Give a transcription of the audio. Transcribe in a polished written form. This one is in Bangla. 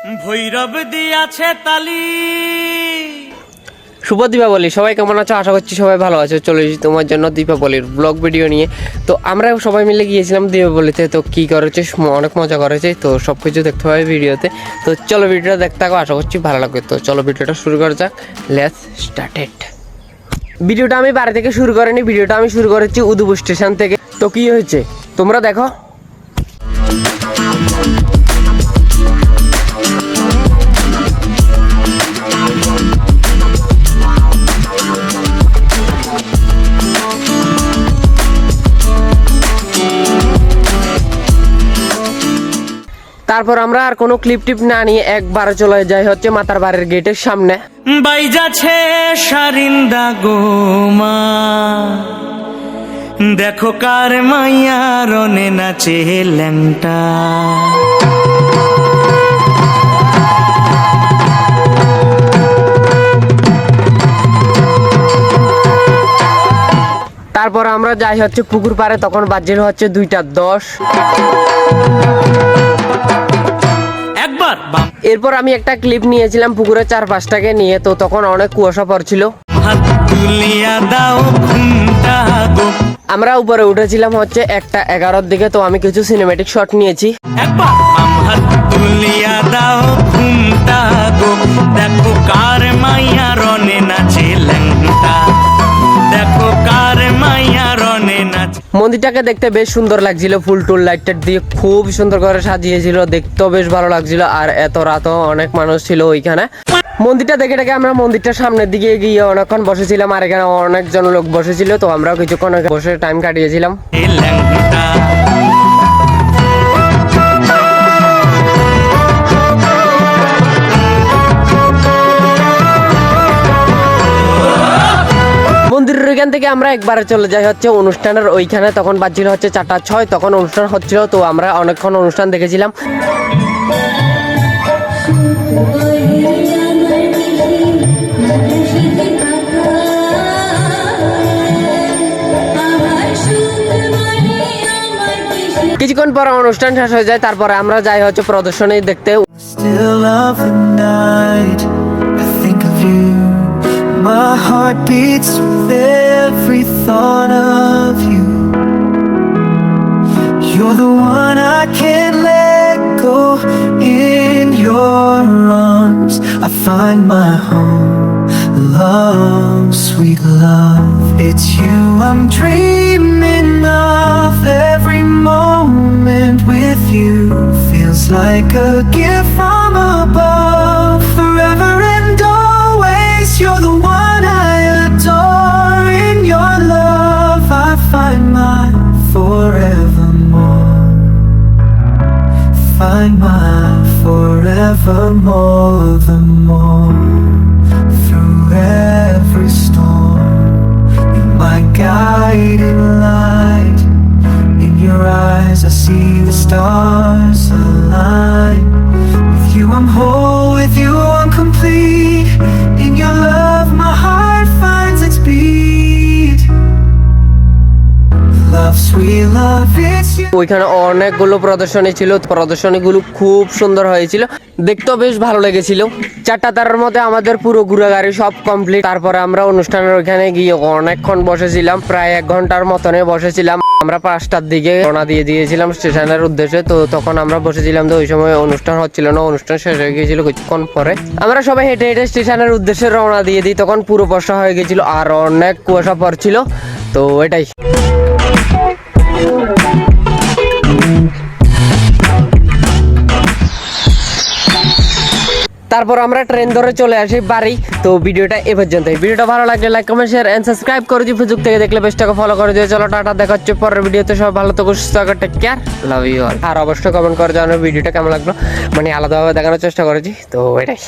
ভৈরব দিয়াছে তালি। শুভ দীপাবলি, সবাই কেমন আছো? আশা করছি সবাই ভালো আছো। চলে এসেছি তোমার জন্য দীপাবলির ব্লগ ভিডিও নিয়ে। তো আমরা সবাই মিলে গিয়েছিলাম দীপাবলিতে। তো কী করেছে, অনেক মজা করেছে। তো সব কিছু দেখতে হবে ভিডিওতে। তো চলো ভিডিওটা দেখতে থাকো, আশা করছি ভালো লাগবে। তো চলো ভিডিওটা শুরু করা যাক। Let's started. ভিডিওটা আমি বাড়ি থেকে শুরু করিনি, ভিডিওটা আমি শুরু করেছি উদয়পুর স্টেশন থেকে। তো কী হয়েছে তোমরা দেখো। তারপর আমরা আর কোনো ক্লিপ টিপ না নিয়ে একবারে চলে যাই হচ্ছে মাতার বাড়ির গেটের সামনে। বাইজাছে সারিন্দা গোমা, দেখো কার মাইয়া রনে নাচে ল্যাংটা। তারপর আমরা যাই হচ্ছে পুকুর পাড়ে, তখন বাজছিল হচ্ছে 2:10। এরপর আমি একটা ক্লিপ নিয়েছিলাম পুকুরের চারপাশটাকে নিয়ে। তো তখন অনেক কুয়াশা পড়ছিল। আমরা উপরে উঠেছিলাম হচ্ছে 1:11 দিকে। তো আমি কিছু সিনেমেটিক শট নিয়েছি। দেখো কার মাইয়া রনে নাচে ল্যাংটা, দেখো কার মাইয়া রনে নাচে। মন্দিরটাকে দেখতে বেশ সুন্দর লাগছিল, ফুল টুল লাইট দিয়ে খুব সুন্দর করে সাজিয়েছিল, দেখতেও বেশ ভালো লাগছিল। আর এত রাতও অনেক মানুষ ছিল ওইখানে। মন্দিরটা দেখে আমরা মন্দিরটার সামনের দিকে গিয়ে অনেকক্ষণ বসেছিলাম। আর এখানে অনেকজন লোক বসেছিল। তো আমরাও কিছুক্ষণ বসে টাইম কাটিয়েছিলাম। মন্দিরের ওইখান থেকে আমরা একবারে চলে যাই হচ্ছে অনুষ্ঠানের ওইখানে। তখন বাজছিল হচ্ছে 4:06। তখন অনুষ্ঠান হচ্ছিল। তো আমরা অনেকক্ষণ অনুষ্ঠান দেখেছিলাম। কিছুক্ষণ পর অনুষ্ঠান শেষ হয়ে যায়। তারপরে আমরা যাই হচ্ছে প্রদর্শনী দেখতে। My heart beats with every thought of you. You're the one I can't let go. In your arms I find my home. Love, sweet love, it's you I'm dreaming of. Every moment with you feels like a gift from above. Forever and always you're the one I adore. In your love I find my forevermore. Find my forevermore, the more. Through every storm, you're my guiding light. In your eyes I see the stars align. With you I'm whole, with you I'm complete. In your love my heart finds its beat. Love, sweet love, it's you. ওইখানে অনেকগুলো প্রদর্শনী ছিল। প্রদর্শনীগুলো খুব সুন্দর হয়েছিল, দেখতেও বেশ ভালো লেগেছিল। 4টা তারের মধ্যে আমাদের পুরো ঘোরাঘুরি সব কমপ্লিট। তারপরে আমরা অনুষ্ঠানের ওইখানে গিয়ে অনেকক্ষণ বসেছিলাম, প্রায় 1 ঘন্টার মতনে বসেছিলাম। আমরা 5টার দিকে রওনা দিয়ে দিয়েছিলাম স্টেশনের উদ্দেশ্যে। তো তখন আমরা বসেছিলাম। তো ওই সময় অনুষ্ঠান হচ্ছিল না, অনুষ্ঠান শেষ হয়ে গিয়েছিল কিছুক্ষণ পরে। আমরা সবাই হেঁটে হেঁটে স্টেশনের উদ্দেশ্যে রওনা দিয়ে দিই। তখন পুরো বর্ষা হয়ে গেছিল আর অনেক কুয়াশা পড়ছিল। তো এটাই। তারপর আমরা ট্রেন ধরে চলে আসি বাড়ি। তো ভিডিওটা এ পর্যন্তই। ভিডিওটা ভালো লাগলে like, comment, share and subscribe করে দিও। ফেসবুক থেকে দেখলে পেজটাকে ফলো করে দিও। চলো টাটা, দেখা হচ্ছে পরের ভিডিওতে। সব ভালো থাকো, সুস্থ থাকো, take care, love you all. আর অবশ্যই কমেন্ট করে জানাও ভিডিওটা কেমন লাগলো, মানে আলাদাভাবে দেখানোর চেষ্টা করেছি। তো এটাই।